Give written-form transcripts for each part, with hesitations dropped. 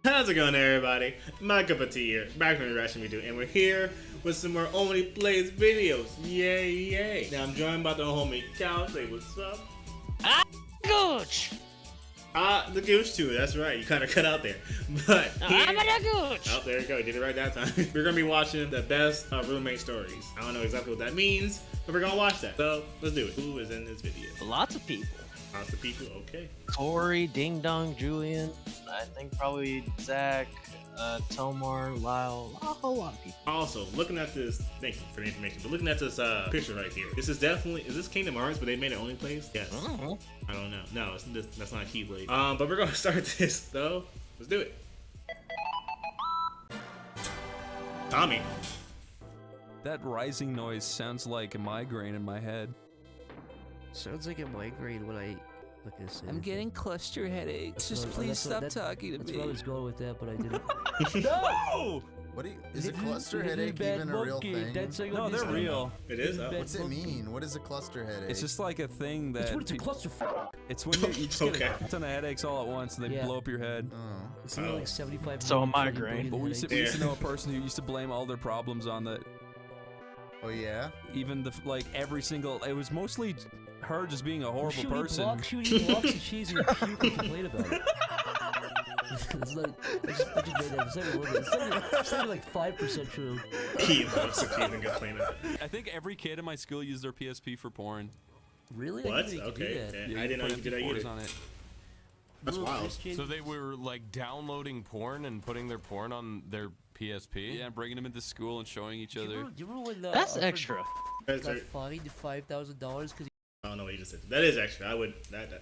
How's it going, everybody? My cup of tea here, back from the reaction video, and we're here with some more OneyPlays videos. Yay, yay! Now I'm joined by the homie Cal. Say what's up. Gooch! The Gooch too, that's right. You kind of cut out there. But I'm a Gooch! Oh, there you go. You did it right that time. We're going to be watching the best roommate stories. I don't know exactly what that means, but we're going to watch that. So, let's do it. Who is in this video? Lots of people. Lots of people, okay. Corey, Ding Dong, Julian, I think probably Zach, Tomar, Lyle, a whole lot of people. Also, looking at this, thank you for the information, but looking at this picture right here, this is definitely, is this Kingdom Hearts, but they made it OneyPlays? Yes. I don't know. No, that's not a Keyblade. But we're going to start this, though. Let's do it. Tommy. That rising noise sounds like a migraine in my head. Sounds like a migraine when I look at this. I'm getting cluster headaches. Just please stop talking to that's me. where I was going with that, but I didn't. No! What do you, is a cluster headache even a real thing? No, they're real. It is? What's it mean? What is a cluster headache? It's just like a thing that... It's a cluster. It's when you just get a ton of headaches all at once and they blow up your head. Oh. It's like 75. So a migraine. But we used to know a person who used to blame all their problems on that. Oh yeah? Even the, like, every single... It was mostly her just being a horrible person. Shooting blocks of cheese and puke and complain about it. It's like, I just made that. It's not like 5% true. He looks like he's complain about it. I think every kid in my school used their PSP for porn. Really? What? I didn't know you could do that. Okay. I didn't know you could do that either. On it. That's wild. So they were like downloading porn and putting their porn on their PSP? Yeah, bringing them into school and showing each other. You remember when, That's extra. got fined $5,000 because I don't know what you just said. That is extra. I would.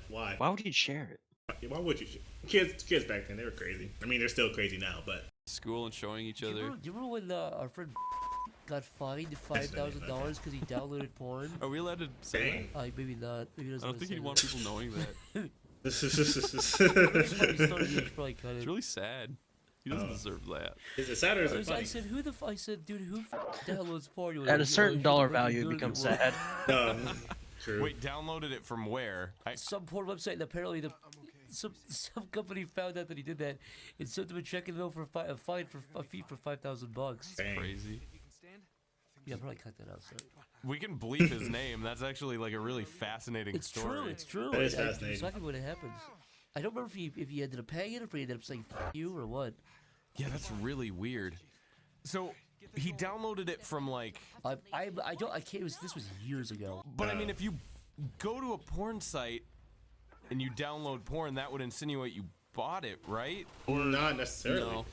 Why? Why would you share it? Why would you? Kids back then, they were crazy. I mean, they're still crazy now, but. School and showing each other. You remember when our friend got fined $5,000 because he downloaded porn? Are we allowed to say that? Maybe not. Maybe I don't think he'd want people knowing that. It's It's really sad. He doesn't deserve that. Is it sad or is it funny? I said, I said, dude, who downloads porn? At a certain dollar value, it becomes sad. True. Wait, downloaded it from where? Some porn website, and apparently some company found out that he did that, and sent him a check in the mail for a fine for a fee for $5,000. Dang. Crazy. Yeah, I'll probably cut that out. So. We can bleep his name. That's actually like a really fascinating story. It's true. That is fascinating. It's exactly what happens. I don't remember if he ended up paying it or if he ended up saying "f you" or what. Yeah, that's really weird. So he downloaded it from like. I can't. This was years ago. But I mean, if you go to a porn site and you download porn, that would insinuate you bought it, right? Or not necessarily. No.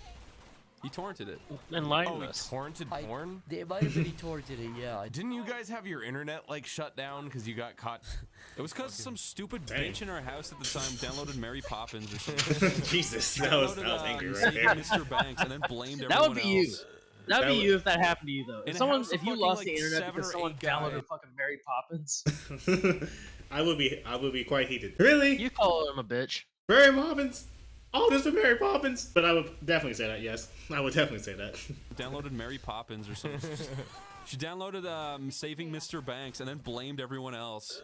He torrented it. Enlighten Oh, he us. torrented porn? It might have been he torrented it. Yeah. Didn't you guys have your internet like shut down because you got caught? It was because some stupid bitch in our house at the time downloaded Mary Poppins or something. Jesus, that was angry right Saving there. Mr. Banks and then blamed everyone That would be you. else. That'd be you if that happened to you, though. In If a someone, house of if you fucking, lost like, the internet 7 because or someone 8 downloaded guys. fucking Mary Poppins, I would be quite heated. Really? you call him a bitch. Mary Poppins? Oh, this is Mary Poppins. But I would definitely say that. Yes, I would definitely say that. Downloaded Mary Poppins or something. She downloaded Saving Mr. Banks and then blamed everyone else.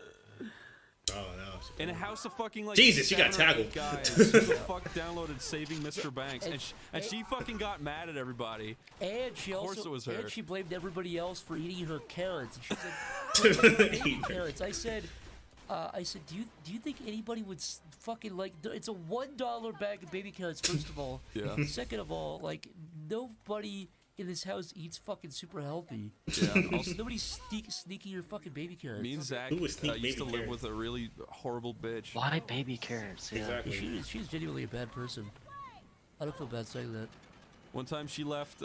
Oh no. In a house of fucking like Jesus, she got 7 or 8 tackled. guys, who the fuck downloaded Saving Mr. Banks, and she fucking got mad at everybody. And she Of course also it was her. and she blamed everybody else for eating her carrots. And she said, "Eating carrots." I said, do you think anybody would fucking like? It's a $1 bag of baby carrots. First of all, Yeah. Second of all, like nobody in this house eats fucking super healthy. Yeah. Also, Nobody's sneaking your fucking baby carrots. me and Zach Who would sneak used to baby live carrots? with a really horrible bitch. Why baby carrots? Yeah. Exactly. She's genuinely a bad person. I don't feel bad saying that. One time she left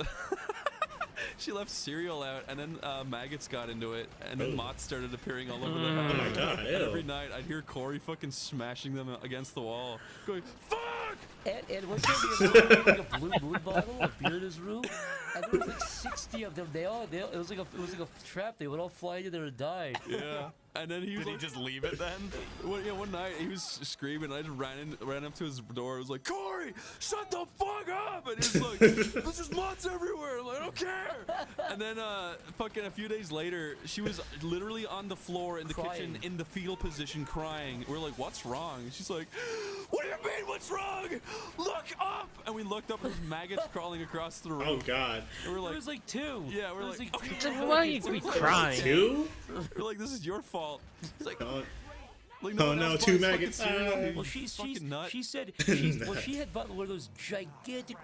she left cereal out and then maggots got into it and then moths started appearing all over the house. Oh my god, And ew. every night I'd hear Corey fucking smashing them against the wall going, fuck! And one time he had like a Blue Moon bottle of beer in his room, and there was like 60 of them. It was like a trap. They would all fly into there and die. Yeah. And then he was Did he like, just leave it then? one night he was screaming. And I just ran up to his door. I was like, Corey, shut the fuck up! And he was like, there's just moths everywhere. I'm like, I don't care. And then fucking a few days later, she was literally on the floor in the kitchen in the fetal position crying. We're like, what's wrong? And she's like, What do you mean? What's wrong? Look up! And we looked up, and there's maggots crawling across the roof. Oh God. And we're It like, was like 2. yeah, we're It was like, okay, two Why are you maggots. crying? 2? we're like, this is your fault. It's like, Oh, like oh one no, else 2 buys fucking maggots. cereal, dude, Well, you fucking nut. she said, well, she had bought one of those gigantic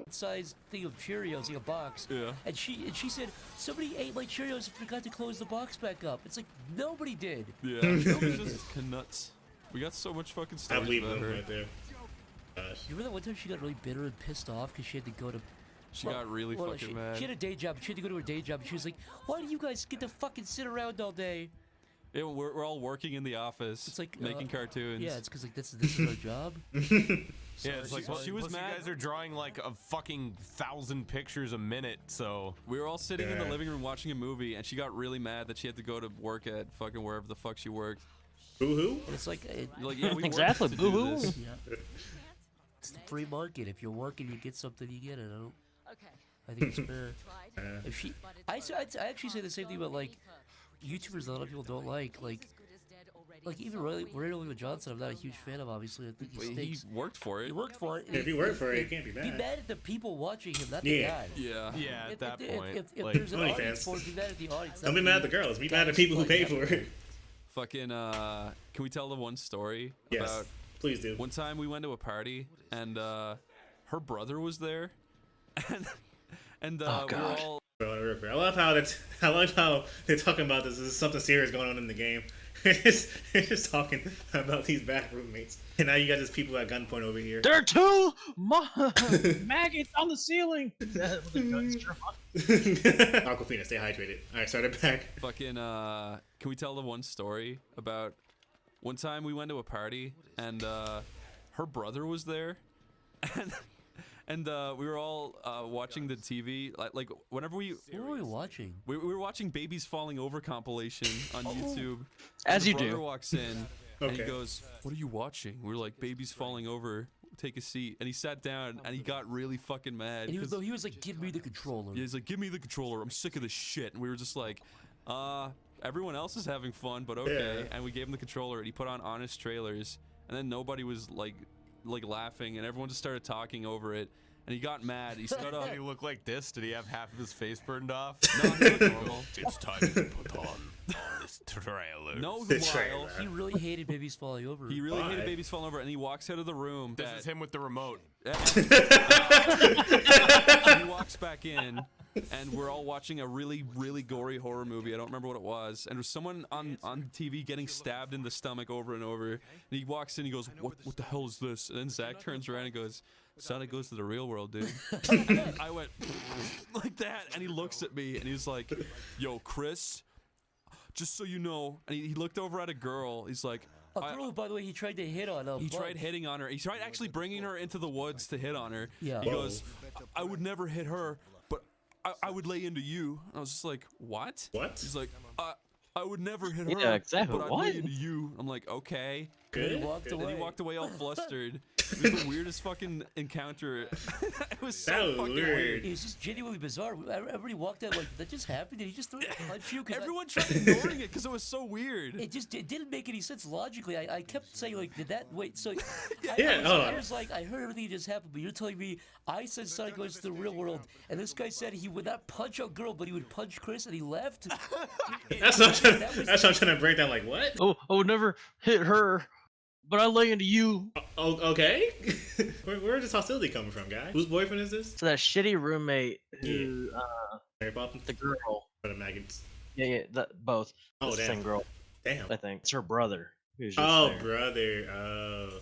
size thing of Cheerios in a box. Yeah. And she said, somebody ate my Cheerios and forgot to close the box back up. It's like, nobody did. Yeah, it's just nuts. We got so much fucking I stories believe about them her. right there. Gosh. You remember that one time she got really bitter and pissed off because she had to go to... She got really fucking she, mad. She had a day job. She had to go to her day job. And she was like, why do you guys get to fucking sit around all day? Yeah, we're all working in the office. It's like, making cartoons. Yeah, it's because like this is our job. Yeah, it's like, she was plus mad. You guys are drawing like a fucking 1,000 pictures a minute, so. We were all sitting in the Yeah. living room watching a movie, and she got really mad that she had to go to work at fucking wherever the fuck she worked. Boo-hoo? And it's like, You're like, yeah, we Exactly, worked to do boo-hoo. this. yeah. It's the free market. If you're working, you get something, you get it. I think it's fair. If she, I actually say the same thing about like YouTubers that a lot of people don't like even Ray William Johnson. I'm not a huge fan of. Obviously, I think he But he stinks. worked for it. He worked for it. If you work for it, you can't be Be mad. mad at the people watching him, not the Yeah. guy. Yeah. Yeah, at that point. If like, there's an OnlyFans. audience for it, be mad at the audience. Don't not be mad at the girls. Be mad at the people who pay for it. Fucking, can we tell the one story Yes. about Please do. one time we went to a party, and, her brother was there, and we were God. all... Real quick. I love how they're talking about this. There's something serious going on in the game. They're just talking about these bad roommates. And now you got just people at gunpoint over here. There are 2 maggots on the ceiling. With the guns drawn. Aquafina, stay hydrated. Alright, start it back. Fucking, can we tell the one story about one time we went to a party, and, her brother was there, and we were all watching the TV. Like whenever What were we watching? we were watching Babies Falling Over compilation on YouTube. As and you the brother do. walks in and he Okay. goes, "What are you watching?" We were like, "Babies Falling Over. Take a seat." And he sat down and he got really fucking mad. And he was, 'cause- he was like, "Give me the controller." yeah, he's like, "Give me the controller. I'm sick of this shit." And we were just like, everyone else is having fun, but okay. Yeah. And we gave him the controller, and he put on Honest Trailers, and then nobody was like laughing, and everyone just started talking over it. And he got mad. He stood up. Did he look like this? Did he have half of his face burned off? No, he looked normal. It's time to put on this trailer. No, The Lyle. trailer. He really hated Babies Falling Over. He really Why? hated Babies Falling Over, and he walks out of the room. This is him with the remote. He walks back in, and we're all watching a really, really gory horror movie. I don't remember what it was. And there's someone on TV getting stabbed in the stomach over and over. And he walks in, he goes, what the hell is this? And then Zach turns around and goes, "Son, it goes to the real world, dude." I went like that, and he looks at me, and he's like, "Yo, Chris, just so you know," and he looked over at a girl. He's like, A girl, by the way, he tried to hit on. he tried hitting on her. He tried actually bringing her into the woods to hit on her. Yeah. He goes, "I would never hit her, but I would lay into you." And I was just like, "What?" What? He's like, I would never hit her. Yeah, exactly. But I'd What? lay into you." I'm like, "Okay." Good. He walked Good. And he away. walked away all flustered. It was the weirdest fucking encounter. It was so That was fucking weird. weird. It was just genuinely bizarre. Everybody walked out like, "Did that just happen? Did he just throw a punch you?" 'Cause Everyone tried ignoring it because it was so weird. it didn't make any sense logically. I kept saying like, "Did that wait?" So Yeah, I was like, I heard everything just happened, but you're telling me I said Sonic goes to the real world, and this guy said he would not punch a girl, but he would punch Chris, and he left. That's what I'm That was- that's what I'm trying to break down. Like, what? Oh, I would never hit her, but I lay into you. Oh, okay. Where does hostility coming from, guy? Whose boyfriend is this? So that shitty roommate who, Mary Poppins? the girl. Or the maggots? Yeah, both. Oh, It's the damn. same girl, Damn. I think. It's her brother who's just Oh, there. brother.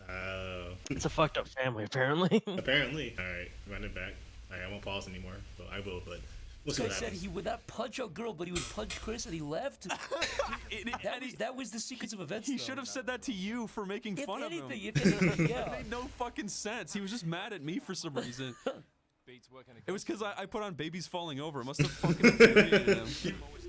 Oh. It's a fucked up family, apparently. Apparently. Alright, run it back. Alright, I won't pause anymore. Well, I will, but we'll This see guy what said happens. he would not punch a girl, but he would punch Chris, and he left. That was the sequence of events. He though. should have said that to you for making If fun anything, of him. if anything, It yeah. made no fucking sense. He was just mad at me for some reason. It was because I put on Babies Falling Over. It must have fucking infuriated him.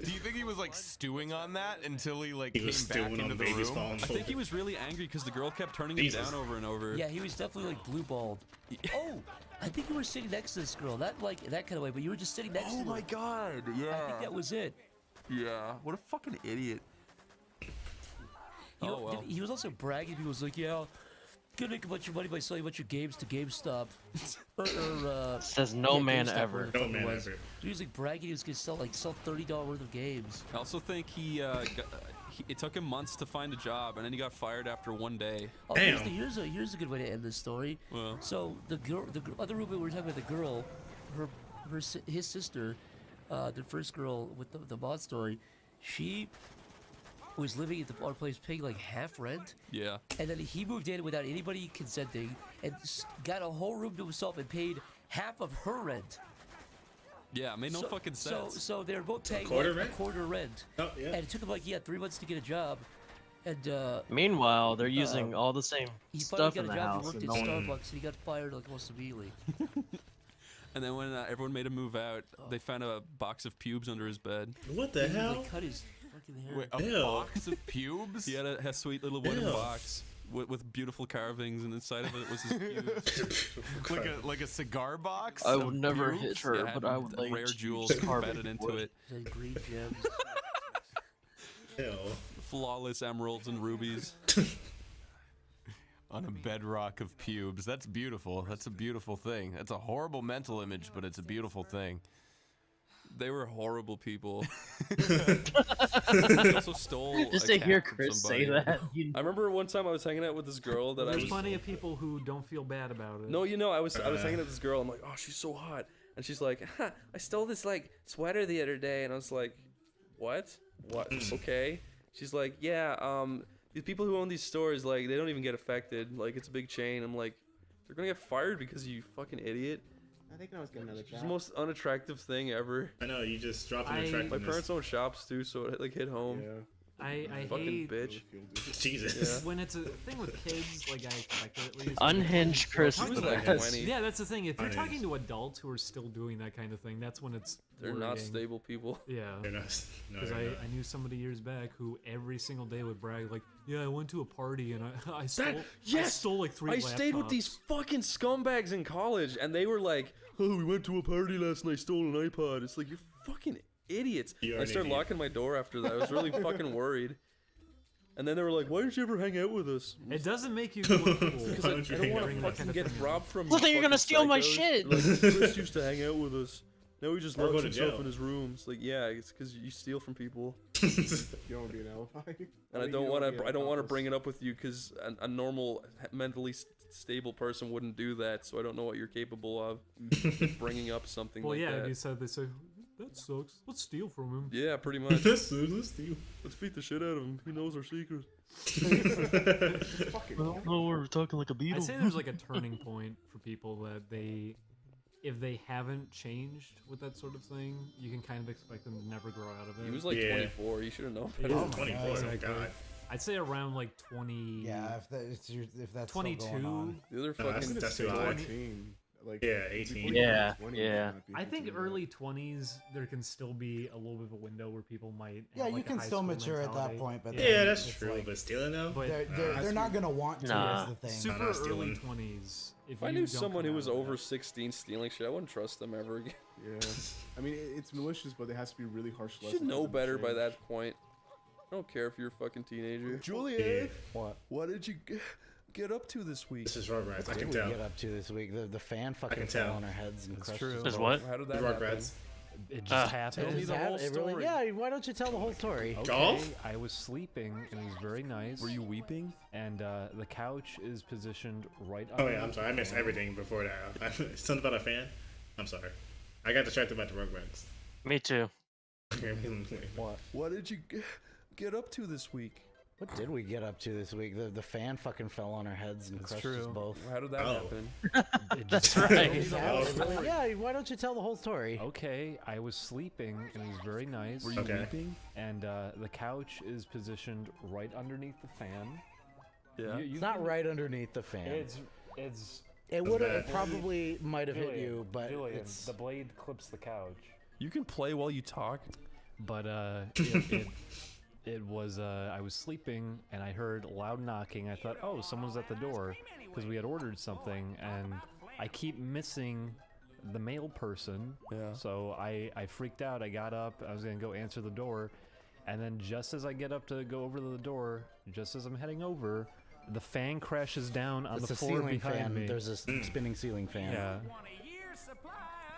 Do you think he was like stewing on that until he like He came was back stewing into on the babies room? falling I think over. he was really angry because the girl kept turning him Jesus. down over and over. Yeah, he was definitely like blue balled. Oh, I think you were sitting next to this girl. Not like that kind of way, but you were just sitting next to Oh her. my god, I yeah. think that was it. Yeah. What a fucking idiot. You Oh, know, well. He was also bragging. He was like, "Yeah, gonna make a bunch of money by selling a bunch of games to GameStop. Says no yeah, man GameStop, ever. whatever the No fuck it man was. ever. So he was like bragging he was gonna sell $30 worth of games. I also think it took him months to find a job, and then he got fired after 1 day. Oh, Damn. here's a good way to end this story. Well. So the other roommate we were talking about, the girl, his sister, the first girl with the mod story, she was living at our place paying like half rent, Yeah. and then he moved in without anybody consenting and got a whole room to himself and paid half of her rent. Yeah, it made no fucking sense. So they're both paying quarter like rent? a quarter rent. Oh, yeah. And it took him like 3 months to get a job, and Meanwhile, they're using all the same he finally stuff got in a the job. house. He worked and at no one- Starbucks, and he got fired like almost immediately. And then when everyone made him move out, they found a box of pubes under his bed. What the He hell? like cut his fucking hair. Wait, a Ew. box of pubes? He had a sweet little wooden Ew. box with beautiful carvings, and inside of it was his pubes. like a cigar box? I of would never hit pubes? her, Yeah, but I would like rare to jewels carve embedded into wood. it. Like green gems. Ew. Flawless emeralds and rubies. On a bedrock of pubes. That's beautiful. That's a beautiful thing. That's a horrible mental image, but it's a beautiful thing. They were horrible people. He also stole Just a to hear cat from Chris somebody. say that. I remember one time I was hanging out with this girl that I There's was. plenty of people who don't feel bad about it. No, I was hanging out with this girl. I'm like, oh, she's so hot, and she's like, I stole this like sweater the other day, and I was like, what? Okay. She's like, yeah. These people who own these stores, like, they don't even get affected. Like, it's a big chain. I'm like, they're gonna get fired because you fucking idiot. I think I was getting another It's the job. most unattractive thing ever. I know, you just dropped an My My attractiveness. parents own shops too, so it like hit home. I Fucking hate bitch. Jesus. when it's a thing with kids, like I expect it at least. Unhinged Chris Talking is was the like best. 20. Yeah, that's the thing. If you're Unhinged. talking to adults who are still doing that kind of thing, that's when it's They're not worrying. stable people. Yeah. They're not. No, Because they're not. I knew somebody years back who every single day would brag like, yeah, I went to a party and I stole like 3 I laptops. stayed with these fucking scumbags in college, and they were like, "Oh, we went to a party last night, stole an iPod." It's like, you're fucking idiots. You are I an started idiot. locking my door after that. I was really fucking worried. And then they were like, "Why didn't you ever hang out with us?" It doesn't make you look cool. Because I don't want to Bring that fucking kind of get thing in. robbed from. Well, then you're gonna fucking steal my psychos. shit. Like, Chris used to hang out with us. Now he just Or locks go to himself jail. in his room. It's like, yeah, it's because you steal from people, You don't want to be an alibi. and I don't want to bring it up with you because a normal, mentally stable person wouldn't do that. So I don't know what you're capable of bringing up something Well, like yeah, that. if you said they say, that sucks. Let's steal from him. Yeah, pretty much. Let's steal. Let's beat the shit out of him. He knows our secrets. Oh, we're talking like a beetle. I'd say there's like a turning point for people that if they haven't changed with that sort of thing, you can kind of expect them to never grow out of it. He was like Yeah. 24. You should have known Yeah. better. Oh my 24. God. Oh, Exactly. God. I'd say around like 20. Yeah, if that's still 22. going on. The other No, fucking. that's too high. 18. Like, Yeah, 18. Yeah, yeah. I think early 20s there can still be a little bit of a window where people might. Yeah, have you like a can high still school mature at that mentality. point, but Yeah, then that's it's true. like, But stealing though? But they're not gonna want to. Nah. Is the thing. super not early stealing. 20s. If I you knew don't someone come who out was of over that. 16 stealing shit, I wouldn't trust them ever again. Yeah, I mean it's malicious, but it has to be really harsh. You should know better by that point. I don't care if you're a fucking teenager. Julian, what? What did you get up to this week? This is Rugrats. I What can did we tell. get up to this week? The fan fucking can fell tell. on our heads and crushed true. us There's both. what? How did that The happen? Rugrats. It just happened. Tell me the whole story. Yeah, why don't you tell the whole story? Okay, Golf? I was sleeping and it was very nice. Were you weeping? And the couch is positioned right. Oh under yeah, I'm sorry. I missed everything before that. Something about a fan. I'm sorry. I got distracted by the Rugrats. Me too. What did you get up to this week? What did we get up to this week? The fan fucking fell on our heads and crushed us true. both. How did that Oh. happen? That's right. Yeah, why don't you tell the whole story? Okay, I was sleeping and it was very nice. Were you Okay. weeping? And the couch is positioned right underneath the fan. Yeah. You It's not can- right underneath the fan. It's It would have. bad. It probably might have hit Julian, you, but Julian, it's. the blade clips the couch. You can play while you talk. But it was I was sleeping and I heard loud knocking. I thought, oh, someone's at the door because we had ordered something, and I keep missing the mail person. Yeah. So I freaked out. I got up. I was gonna go answer the door, and then just as I get up to go over to the door, just as I'm heading over, the fan crashes down on It's the a floor ceiling behind fan. me. There's a spinning ceiling fan. Yeah.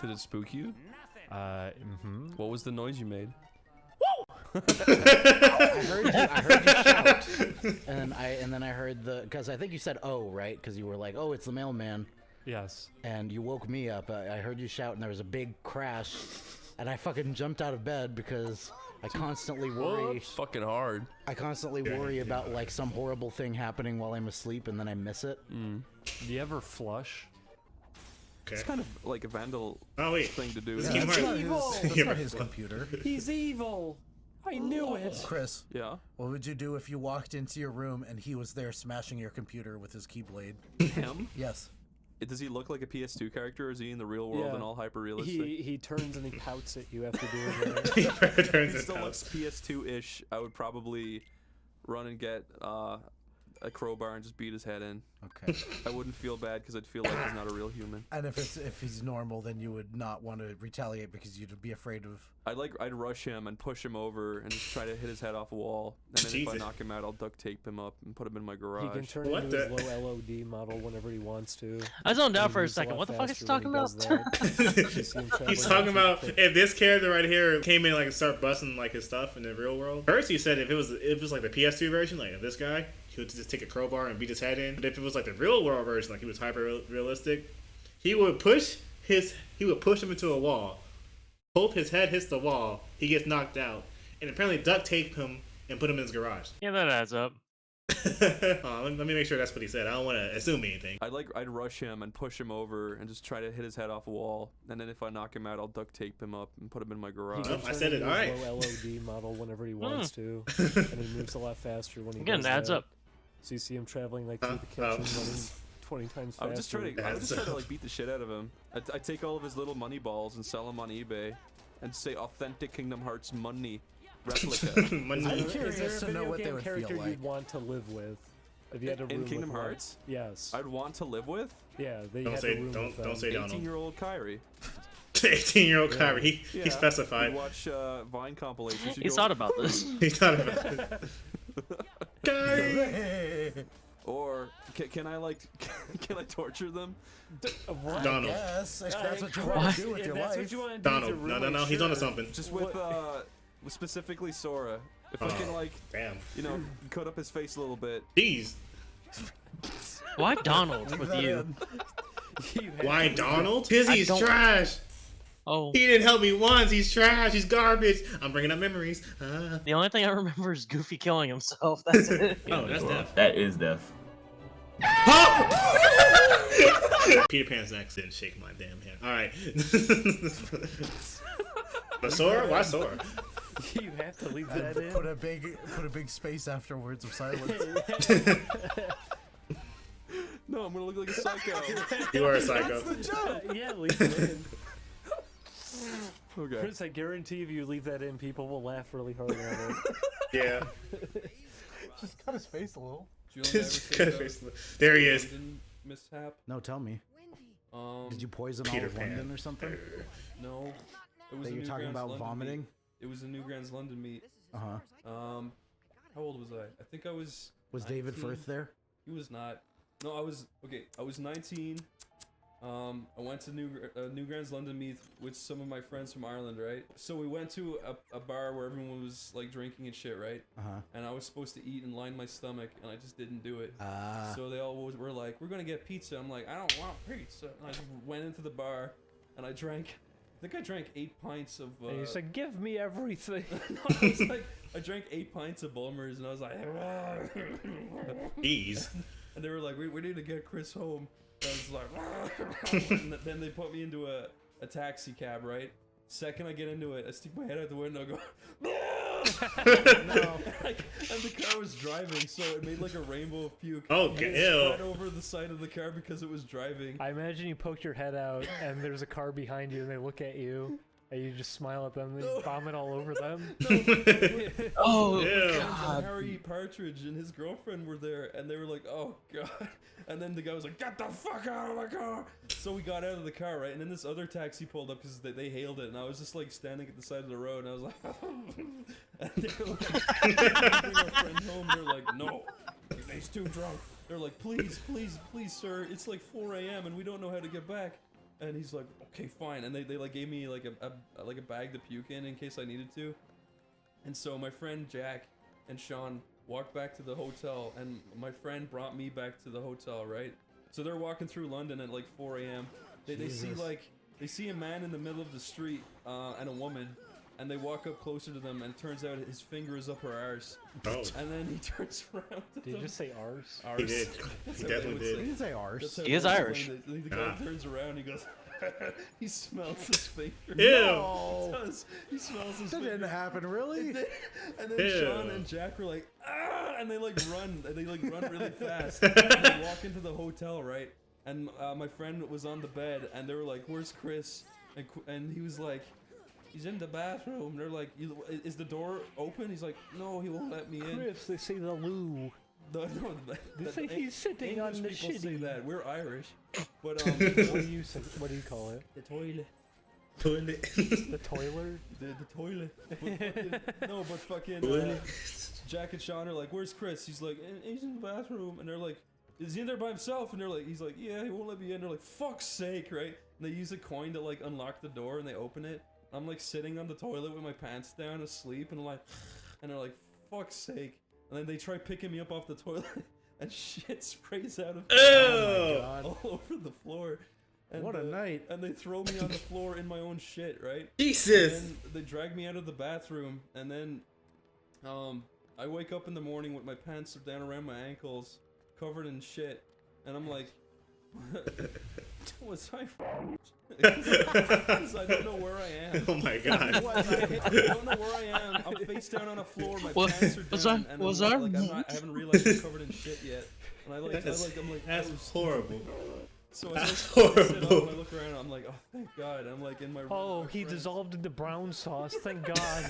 Did it spook you? Mm-hmm. What was the noise you made? I heard you shout, and then I heard because I think you said "oh" right, because you were like, "Oh, it's the mailman," Yes. and you woke me up. I heard you shout, and there was a big crash, and I fucking jumped out of bed because I constantly worry. Fucking hard. I constantly worry about like some horrible thing happening while I'm asleep, and then I miss it. Mm. Do you ever flush? Okay. It's kind of like a vandal wait. thing to do. Let's isn't keep it? him evil. That's not his computer. He's evil. I knew it. Chris, Yeah. what would you do if you walked into your room and he was there smashing your computer with his keyblade? Him? Yes. Does he look like a PS2 character, or is he in the real world Yeah. and all hyper realistic? He turns and he pouts at you after doing that. He turns He his still house. looks PS2-ish. I would probably run and get a crowbar and just beat his head in. Okay. I wouldn't feel bad because I'd feel like he's not a real human. And if he's normal, then you would not want to retaliate because you'd be afraid of. I'd rush him and push him over and just try to hit his head off a wall. And then if I Jesus. knock him out, I'll duct tape him up and put him in my He garage. can turn What into his the- low LOD model whenever he wants to. I zoned out And for a moves second. lot What the fuck is he faster when talking does about? that. You see him traveling He's talking at about 2 if this character right here came in like and start busting like his stuff in the real world. First he said if it was like the PS2 version, like this guy, he would just take a crowbar and beat his head in. But if it was like the real world version, like he was hyper realistic, he would push him into a wall. Hope his head hits the wall, he gets knocked out, and apparently duct tape him and put him in his garage. Yeah, that adds up. Let me make sure that's what he said. I don't want to assume anything. I'd rush him and push him over and just try to hit his head off a wall. And then if I knock him out, I'll duct tape him up and put him in my He garage. can I turn said it, into alright. his low LOD model whenever he wants to, and he moves a lot faster when he Again, does adds that. up. So you see him traveling like through the kitchen, running 20 times faster. I would just try to like beat the shit out of him. I'd take all of his little money balls and sell them on eBay, and say authentic Kingdom Hearts money replica. Money. I'm Is there curious a to know video what they game would character feel like. you'd want to live with? If you had a room In Kingdom with one? Hearts? Yes. I'd want to live with Yeah, they Don't had say a room with don't say Donald. 18-year-old Kyrie. 18-year-old Yeah. Kyrie. Yeah. He specified. We'd watch Vine compilations. He thought about this. He thought about it. Kyrie. Or can I like can I torture them? What? Donald. Yes, if that's what you What? want to do with If your that's life. what you want to do, Donald. No. He's onto something. Just with specifically Sora. If I can like Damn. cut up his face a little bit. Jeez. Why Donald Leave with that you? in. Why Donald? Cause he's don't- trash. Oh, He didn't help me once. He's trash. He's garbage. I'm bringing up memories. the only thing I remember is Goofy killing himself. That's it. Oh, that's death. That is death. Peter Pan's neck didn't shake my damn hand. All right. But Sora? Why Sora? You have to leave that And in. put a big space after words of silence. No, I'm gonna look like a psycho. You are a psycho. Yeah, leave it in. Okay. Chris, I guarantee if you leave that in, people will laugh really hard at it. Yeah. Just cut his face a little. There he is. Mishap. No, tell me. Did you poison Peter all of London Pan. or something? No. It was That a you're New talking Grand's about London vomiting? meet. It was a New Grand's London meet. Uh huh. How old was I? I think I was. Was David 19. Firth there? He was not. No, I was. Okay, I was 19. I went to New Grand's London meet with some of my friends from Ireland, right? So we went to a bar where everyone was like drinking and shit, right? Uh huh. And I was supposed to eat and line my stomach, and I just didn't do it. Ah. So they all were like, "We're gonna get pizza." I'm like, "I don't want pizza." And I just went into the bar, and I drank. I think I drank 8 pints of. And you said, "Give me everything." No, I was like, I drank 8 pints of Bulmers, and I was like, Jeez. and they were like, we need to get Chris home. And I was like, and then they put me into a taxi cab, right? Second I get into it, I stick my head out the window, go, no. And the car was driving, so it made like a rainbow of puke. Oh, And it ew. spread over the side of the car because it was driving. I imagine you poked your head out and there's a car behind you and they look at you and you just smile at them and you vomit all over them. Oh, Ew. God. Harry Partridge and his girlfriend were there, and they were like, "Oh God!" And then the guy was like, "Get the fuck out of the car!" So we got out of the car, right? And then this other taxi pulled up because they hailed it, and I was just like standing at the side of the road, and I was like, and they were like, "Bring our friend home." They're like, "No, he's too drunk." They're like, please, please, please, sir, it's like 4 a.m. and we don't know how to get back. And he's like, okay, fine. And they like gave me like a bag to puke in case I needed to. And so my friend Jack and Sean walked back to the hotel, and my friend brought me back to the hotel, right? So they're walking through London at like 4 a.m. They see a man in the middle of the street and a woman, and they walk up closer to them, and it turns out his finger is up her arse. Oh. And then he turns around to Did you them. just say ours? Arse. He did. He definitely did. He didn't say ours. That's how He is they Irish. explain it. The guy turns around, he goes, he smells his finger. Ew. He does. He smells his That finger. didn't happen, really? It did. And then Ew. Sean and Jack were like, ah, and they like run. They like run really fast. And they walk into the hotel, right? And my friend was on the bed, and they were like, "Where's Chris?" And he was like, "He's in the bathroom." They're like, "Is the door open?" He's like, "No, he won't let me in." Chris, they say the loo. No, They say he's sitting English on the people say shitty. that. We're Irish, but What do you call it? the toilet. Toilet. The toiler? The toilet. But fucking Jack and Sean are like, "Where's Chris?" He's like, "He's in the bathroom." And they're like, "Is he in there by himself?" And they're like, he's like, "Yeah, he won't let me in." They're like, "Fuck's sake," right? And they use a coin to like unlock the door, and they open it. I'm like sitting on the toilet with my pants down, asleep, and I'm like, and they're like, "Fuck's sake!" And then they try picking me up off the toilet, and shit sprays out of all over the floor. And, What a night. And they throw me on the floor in my own shit, right? Jesus. And then they drag me out of the bathroom, and then I wake up in the morning with my pants down around my ankles, covered in shit, and I'm like, was I? Because I don't know where I am. Oh my god. I don't know where I am. I'm face down on a floor. My pants are down, and I haven't realized I'm covered in shit yet. And I'm like, That's horrible. So That's I sit up horrible. and I look around. I'm like, oh, thank God. I'm like in my room. Oh, with my he friends. dissolved into brown sauce. Thank God.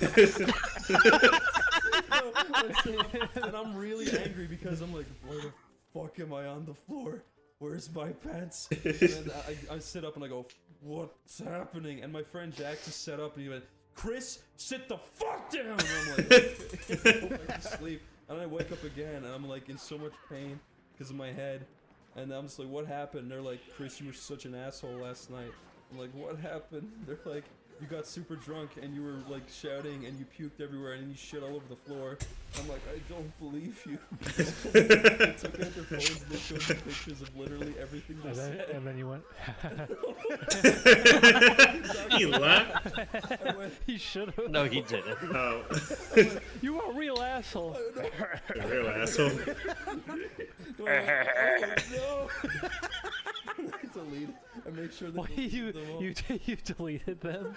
And I'm really angry because I'm like, why the fuck am I on the floor? Where's my pants? And then I sit up and I go, what's happening? And my friend Jack just sat up and he went, Chris, sit the fuck down! And I'm like, okay. I go back to sleep. And I wake up again and I'm like in so much pain because of my head. And I'm just like, what happened? They're like, Chris, you were such an asshole last night. I'm like, what happened? They're like, you got super drunk and you were like shouting and you puked everywhere and you shit all over the floor. I'm like, I don't believe you. They took out their phones and they showed me pictures of literally everything they said. And then you went. He laughed. I went, He should have. No, he didn't. Oh, You are a real asshole. a real asshole. oh no! I deleted. I made sure that Why you deleted them?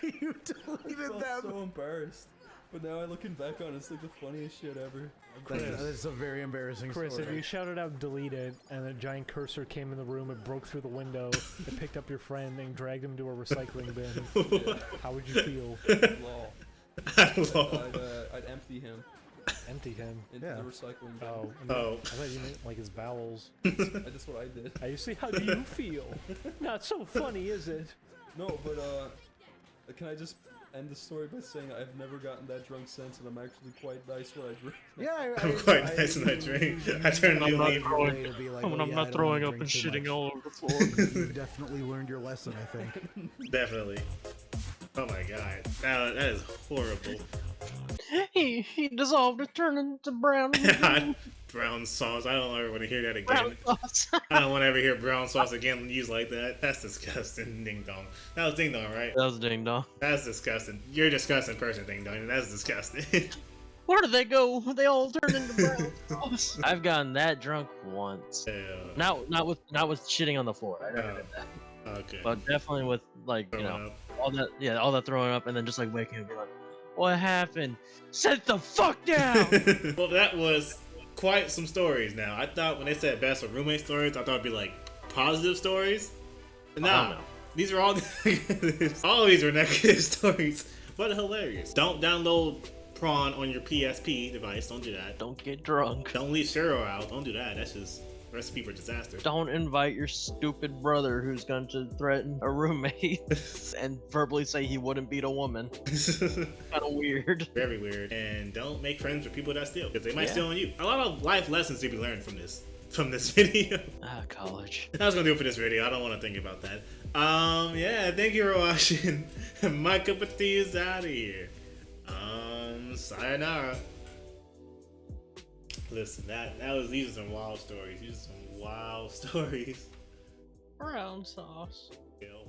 You I deleted felt them. so embarrassed. But now looking back on it, it's like the funniest shit ever. That's a very embarrassing Chris, story. if you shouted out deleted and a giant cursor came in the room, it broke through the window, it picked up your friend and dragged him to a recycling bin, how would you feel? Lol. Lol. I'd empty him Empty him. into Yeah. the recycling bin. Oh. Oh. I thought you meant like his bowels. That's what I did. You see, how do you feel? Not so funny, is it? No, but can I just end the story by saying I've never gotten that drunk since, and I'm actually quite nice when I drink. Yeah, I'm quite nice when I drink. I turn to leave. When I'm not throwing up and shitting all over the floor. You've definitely learned your lesson, I think. Definitely. Oh my god. That is horrible. He dissolved to turn into brown. Brown sauce. I don't ever want to hear that brown again. sauce. I don't want to ever hear brown sauce again used like that. That's disgusting, Ding Dong. That was Ding Dong, right? That was Ding Dong. That's disgusting. You're a disgusting person, Ding Dong. That's disgusting. Where did they go? They all turned into brown sauce. I've gotten that drunk once. Not with shitting on the floor. I never did that. Okay. But definitely with like Throwing up. all that throwing up and then just like waking up and be like, what happened? Sit the fuck down. Well, that was quite some stories. Now I thought when they said best of roommate stories, I thought it'd be like positive stories. But no, these are all all these are negative stories, but hilarious. Don't download prawn on your PSP device. Don't do that. Don't get drunk. Don't leave cereal out. Don't do that. That's just recipe for disaster. Don't invite your stupid brother who's going to threaten a roommate and verbally say he wouldn't beat a woman. Kind of weird. Very weird. And don't make friends with people that steal, because they might steal on you. A lot of life lessons to be learned from this. from this video. College. I was gonna do it for this video. I don't want to think about that. Yeah, thank you for watching. My cup of tea is out of here. Sayonara. Listen, these are some wild stories. These are some wild stories. Brown sauce. Yo.